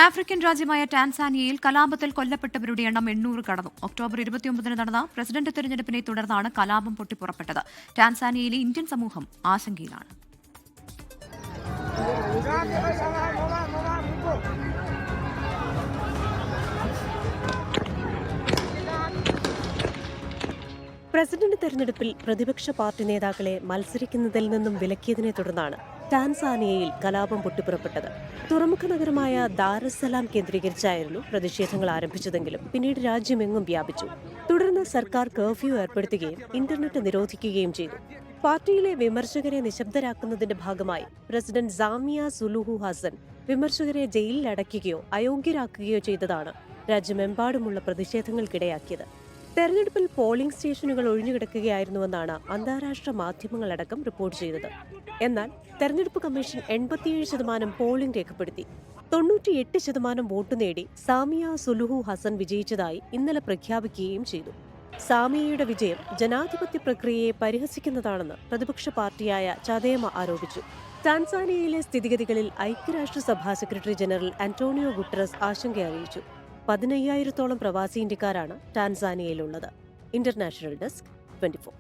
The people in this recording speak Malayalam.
ആഫ്രിക്കൻ രാജ്യമായ ടാൻസാനിയയിൽ കലാപത്തിൽ കൊല്ലപ്പെട്ടവരുടെ എണ്ണം 800 കടന്നു. ഒക്ടോബർ 29 നടന്ന പ്രസിഡന്റ് തെരഞ്ഞെടുപ്പിനെ തുടർന്നാണ് കലാപം പൊട്ടിപ്പുറപ്പെട്ടത്. ടാൻസാനിയയിലെ ഇന്ത്യൻ സമൂഹം ആശങ്കയിലാണ്. പ്രസിഡന്റ് തെരഞ്ഞെടുപ്പിൽ പ്രതിപക്ഷ പാർട്ടി നേതാക്കളെ മത്സരിക്കുന്നതിൽ നിന്നും വിലക്കിയതിനെ തുടർന്നാണ് ടാൻസാനിയയിൽ കലാപം പൊട്ടിപ്പുറപ്പെട്ടത്. തുറമുഖ നഗരമായ ദാരസ്സലാം കേന്ദ്രീകരിച്ചായിരുന്നു പ്രതിഷേധങ്ങൾ ആരംഭിച്ചതെങ്കിലും പിന്നീട് രാജ്യമെങ്ങും വ്യാപിച്ചു. തുടർന്ന് സർക്കാർ കർഫ്യൂ ഏർപ്പെടുത്തുകയും ഇന്റർനെറ്റ് നിരോധിക്കുകയും ചെയ്തു. പാർട്ടിയിലെ വിമർശകരെ നിശബ്ദരാക്കുന്നതിന്റെ ഭാഗമായി പ്രസിഡന്റ് സാമിയ സുലുഹു ഹസൻ വിമർശകരെ ജയിലിൽ അടയ്ക്കുകയോ അയോഗ്യരാക്കുകയോ ചെയ്തതാണ് രാജ്യമെമ്പാടുമുള്ള പ്രതിഷേധങ്ങൾക്കിടയാക്കിയത്. തെരഞ്ഞെടുപ്പിൽ പോളിംഗ് സ്റ്റേഷനുകൾ ഒഴിഞ്ഞുകിടക്കുകയായിരുന്നുവെന്നാണ് അന്താരാഷ്ട്ര മാധ്യമങ്ങളടക്കം റിപ്പോർട്ട് ചെയ്തത്. എന്നാൽ തെരഞ്ഞെടുപ്പ് കമ്മീഷൻ 87% പോളിംഗ് രേഖപ്പെടുത്തി. 98% വോട്ട് നേടി സാമിയ സുലുഹു ഹസൻ വിജയിച്ചതായി ഇന്നലെ പ്രഖ്യാപിക്കുകയും ചെയ്തു. സാമിയയുടെ വിജയം ജനാധിപത്യ പ്രക്രിയയെ പരിഹസിക്കുന്നതാണെന്ന് പ്രതിപക്ഷ പാർട്ടിയായ ചദേമ ആരോപിച്ചു. ടാൻസാനിയയിലെ സ്ഥിതിഗതികളിൽ ഐക്യരാഷ്ട്രസഭാ സെക്രട്ടറി ജനറൽ ആന്റോണിയോ ഗുട്ടറസ് ആശങ്ക അറിയിച്ചു. 15,000-ഓളം പ്രവാസി ഇന്ത്യക്കാരാണ് ടാൻസാനിയയിലുള്ളത്. International desk 24.